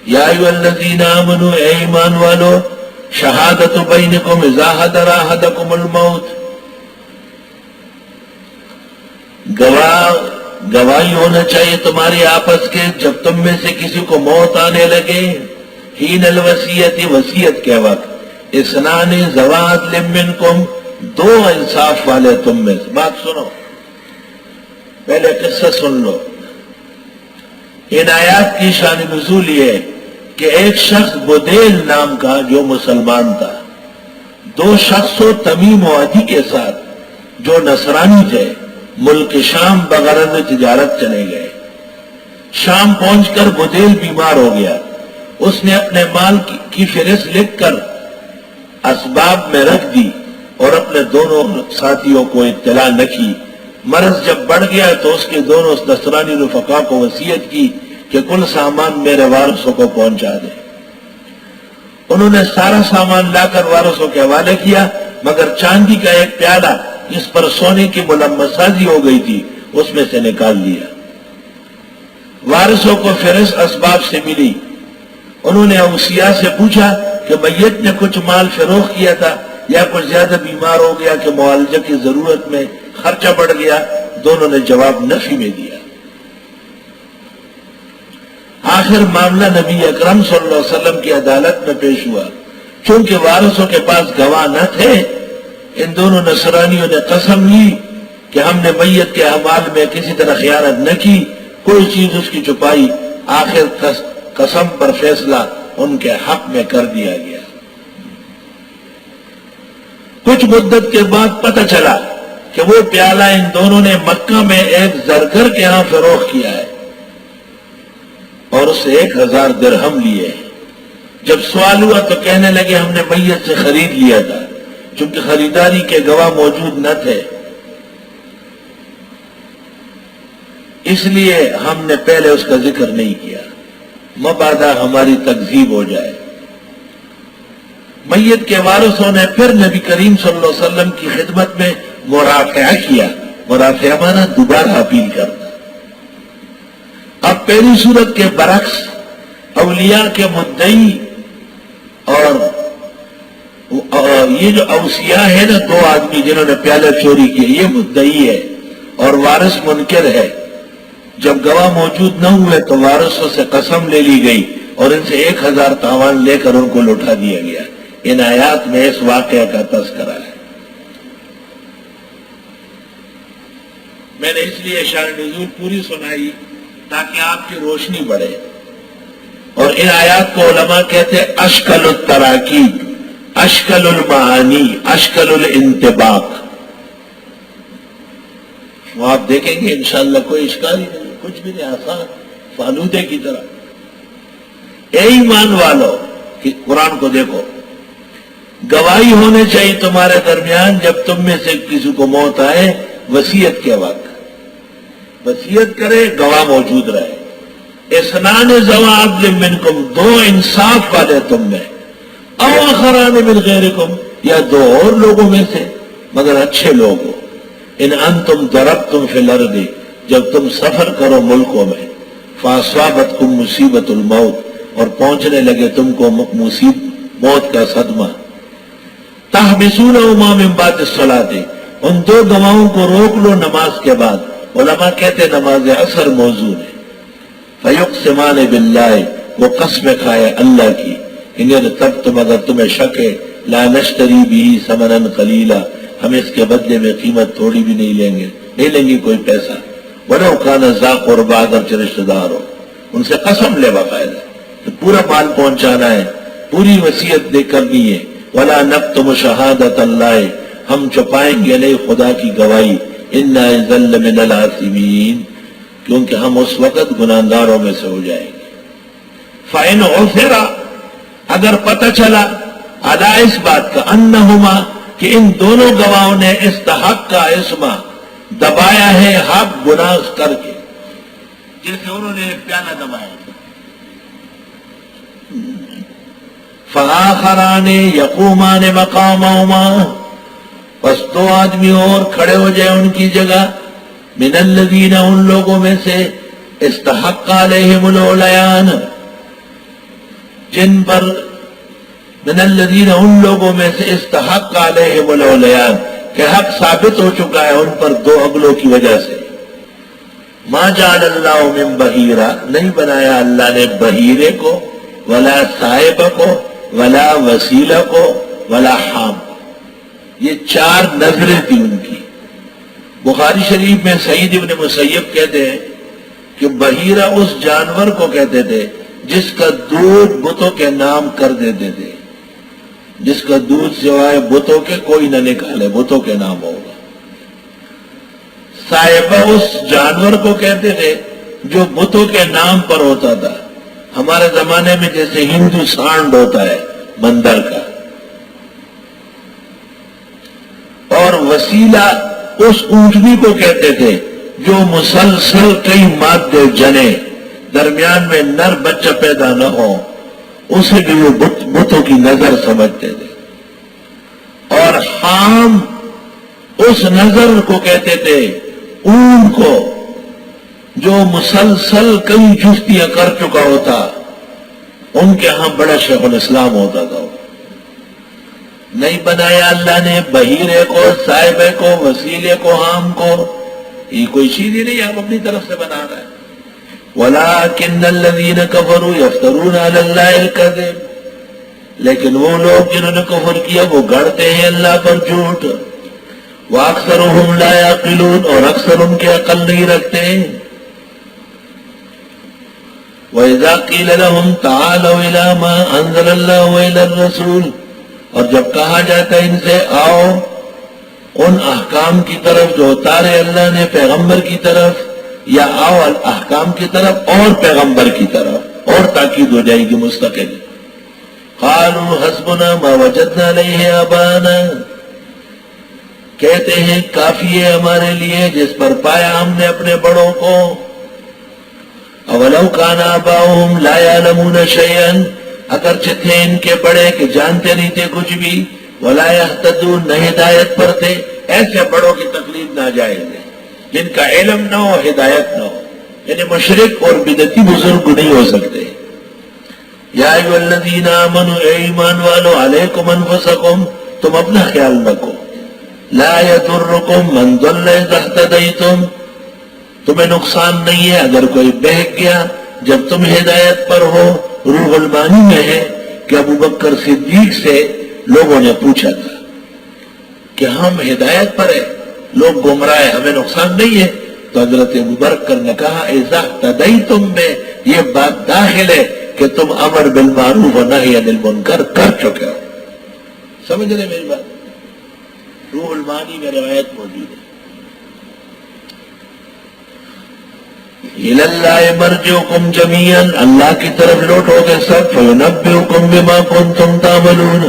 یا ایھا الذین آمنوا، اے ایمان والو، شہادت بینکم اذا حضر احدکم الموت، گواہی ہونا چاہیے تمہاری آپس کے جب تم میں سے کسی کو موت آنے لگے، حین الوصیت، وصیت کے وقت، اثنان ذوی عدل منکم، دو انصاف والے تم میں سے۔ بات سنو، پہلے قصہ سن لو۔ ان آیات کی شان نزول یہ ہے کہ ایک شخص بدیل نام کا جو مسلمان تھا، دو شخصوں تمیم و عدی کے ساتھ جو نصرانی تھے، ملک شام بغرض تجارت چلے گئے۔ شام پہنچ کر بدیل بیمار ہو گیا، اس نے اپنے مال کی فہرست لکھ کر اسباب میں رکھ دی اور اپنے دونوں ساتھیوں کو اطلاع نہ کی۔ مرض جب بڑھ گیا تو اس کے دونوں نصرانی رفقا کو وصیت کی کہ کل سامان میرے وارثوں کو پہنچا دے۔ انہوں نے سارا سامان لا کر وارثوں کے حوالے کیا، مگر چاندی کا ایک پیالہ جس پر سونے کی ملمس سازی ہو گئی تھی اس میں سے نکال لیا۔ وارثوں کو فہرست اسباب سے ملی۔ انہوں نے اوصیاء سے پوچھا کہ میت نے کچھ مال فروخت کیا تھا یا کچھ زیادہ بیمار ہو گیا کہ معالجہ کی ضرورت میں خرچہ بڑھ گیا؟ دونوں نے جواب نفی میں دیا۔ آخر معاملہ نبی اکرم صلی اللہ علیہ وسلم کی عدالت میں پیش ہوا۔ چونکہ وارثوں کے پاس گواہ نہ تھے، ان دونوں نصرانیوں نے قسم لی کہ ہم نے میت کے اعمال میں کسی طرح خیانت نہ کی، کوئی چیز اس کی چھپائی۔ آخر قسم پر فیصلہ ان کے حق میں کر دیا گیا۔ کچھ مدت کے بعد پتہ چلا کہ وہ پیالہ ان دونوں نے مکہ میں ایک زرگر کے ہاں فروخت کیا ہے اور اس سے 1000 درہم لیے۔ جب سوال ہوا تو کہنے لگے ہم نے میت سے خرید لیا تھا، چونکہ خریداری کے گواہ موجود نہ تھے، اس لیے ہم نے پہلے اس کا ذکر نہیں کیا، مبادا ہماری تکذیب ہو جائے۔ میت کے وارثوں نے پھر نبی کریم صلی اللہ علیہ وسلم کی خدمت میں مرافعہ کیا۔ مرافعہ مانا دوبارہ اپیل کرنا۔ اب پہلی صورت کے برعکس اولیاء کے مدعی اور یہ جو اوصیاء ہے نا، دو آدمی جنہوں نے پیالے چوری کیے، یہ مدعی ہے اور وارث منکر ہے۔ جب گواہ موجود نہ ہوئے تو وارثوں سے قسم لے لی گئی اور ان سے 1000 تاوان لے کر ان کو لوٹا دیا گیا۔ ان آیات میں اس واقعہ کا تذکرہ ہے۔ میں نے اس لیے شان نزول پوری سنائی تاکہ آپ کی روشنی بڑھے۔ اور ان آیات کو علماء کہتے ہیں اشکل التراکیب، اشکل المعانی، اشکل الانطباق۔ وہ آپ دیکھیں گے انشاءاللہ کوئی اشکال ہی نہیں، کچھ بھی نہیں، آسان فالودے کی طرح۔ اے ایمان والو، کہ قرآن کو دیکھو، گواہی ہونے چاہیے تمہارے درمیان جب تم میں سے کسی کو موت آئے وصیت کے وقت، وصیت کرے گواہ موجود رہے۔ اثنان ذوی عدل منکم، دو انصاف والے تم میں، او آخران من غیرکم، یا دو اور لوگوں میں سے مگر اچھے لوگ ہو۔ ان انتم ضربتم فی الارض، جب تم سفر کرو ملکوں میں، فاصابتکم مصیبت الموت، اور پہنچنے لگے تم کو موت کا صدمہ، تحبسونہما من بعد الصلاۃ، ان دو گواہوں کو روک لو نماز کے بعد۔ علماء کہتے نماز عصر موضوع ہے۔ فیقسمان باللہ، وہ قسم کھائے اللہ کی، ان تب تم اگر تمہیں شک ہے، لا نشتری بھی ثمنا قلیلا، ہم اس کے بدلے میں قیمت تھوڑی بھی نہیں لیں گے کوئی پیسہ، ولو کان ذا قربی، اگرچہ رشتہ دار ہو۔ ان سے قسم لے باقاعدہ کہ پورا مال پہنچانا ہے، پوری وصیت دے کرنی ہے۔ ولا نکتم شہادت اللہ، ہم چھپائیں گے نہیں خدا کی گواہی، انا اذا لمن الآثمین، کیونکہ ہم اس وقت گناہگاروں میں سے ہو جائیں گے۔ فإن عثر، اگر پتہ چلا، علی اس بات کا، انہما، کہ ان دونوں گواہوں نے استحق کا اسما، دبایا ہے حق گناہ کر کے، جیسے انہوں نے پیالہ دبایا۔ فآخران یقومان مقامہما، پس دو آدمی اور کھڑے ہو جائے ان کی جگہ، من الذین، ان لوگوں میں سے، استحق علیہم العلیان، جن پر من الذین ان لوگوں میں سے استحق علیہم الاولیان کہ حق ثابت ہو چکا ہے ان پر دو اگلوں کی وجہ سے. ما جعل اللہ من بحیرہ نہیں بنایا اللہ نے بحیرے کو ولا صاحبہ کو ولا وسیلہ کو ولا حام کو. یہ چار نظریں تھی ان کی. بخاری شریف میں سعید ابن مسیب کہتے ہیں کہ بحیرہ اس جانور کو کہتے تھے جس کا دودھ بتوں کے نام کر دیتے تھے، جس کا دودھ سوائے بتوں کے کوئی نہ نکالے، بتوں کے نام ہوگا. صاحبہ اس جانور کو کہتے تھے جو بتوں کے نام پر ہوتا تھا. ہمارے زمانے میں جیسے ہندو سانڈ ہوتا ہے مندر کا. اور وسیلہ اس اونٹنی کو کہتے تھے جو مسلسل کئی مادے جنے درمیان میں نر بچہ پیدا نہ ہو، اسے بھی وہ بتوں کی نظر سمجھتے تھے. اور حام اس نظر کو کہتے تھے اونٹ کو جو مسلسل کئی جفتیاں کر چکا ہوتا. ان کے ہاں بڑا شیخ الاسلام ہوتا تھا. نہیں بنایا اللہ نے بحیرے کو، صاحبے کو، وسیلے کو، حام کو. یہ کوئی چیز ہی نہیں، آپ اپنی طرف سے بنا رہے ہیں. وَلَٰكِنَّ الَّذِينَ كَفَرُوا يَفْتَرُونَ عَلَى اللَّهِ الْكَذِبَ لیکن وہ لوگ جنہوں نے کفر کیا وہ گڑتے ہیں اللہ پر جھوٹ. وَأَكْثَرُهُمْ لَا يَعْقِلُونَ اور اکثر ان کے عقل نہیں رکھتے. وَإِذَا قِيلَ لَهُمْ تَعَالَوْا إِلَىٰ مَا أَنزَلَ اللَّهُ وَإِلَى الرَّسُولِ اور جب کہا جاتا ہے ان سے آؤ ان احکام کی طرف جو اتارے اللہ نے پیغمبر کی طرف، یا آؤ احکام کی طرف اور پیغمبر کی طرف، اور تاکید ہو جائے گی مستقل. قالوا حسبنا ما وجدنا علیہ آبانا کہتے ہیں کافی ہے ہمارے لیے جس پر پایا ہم نے اپنے بڑوں کو. اولو کان آباؤہم لا یعلمون شیئا اگرچہ تھے ان کے بڑے کہ جانتے نہیں تھے کچھ بھی، ولا یہتدون نہ ہدایت پر تھے. ایسے بڑوں کی تقلید ناجائز ہے جن کا علم نہ ہو، ہدایت نہ ہو. یعنی مشرک اور بدعتی بزرگ نہیں ہو سکتے. یا ایھا الذین آمنوا اے ایمان والو علیکم انفسکم تم اپنا خیال رکھو. لا یضرکم من ضل اذا اہتدیتم تمہیں نقصان نہیں ہے اگر کوئی بہک گیا جب تم ہدایت پر ہو. روح المانی میں ہے کہ ابو بکر صدیق سے لوگوں نے پوچھا تھا کہ ہم ہدایت پر ہیں، لوگ گمراہ ہیں، ہمیں نقصان نہیں ہے. تو حضرت ابو بکر نے کہا اذا اہتدیتم میں یہ بات داخل ہے کہ تم امر بالمعروف و نہی عن المنکر کر چکے ہو. سمجھ رہے میری بات؟ روح المانی میں روایت موجود ہے. الاللہ مرجعکم جمیعا اللہ کی طرف لوٹو گے سب. فینبئکم بما کنتم تعملون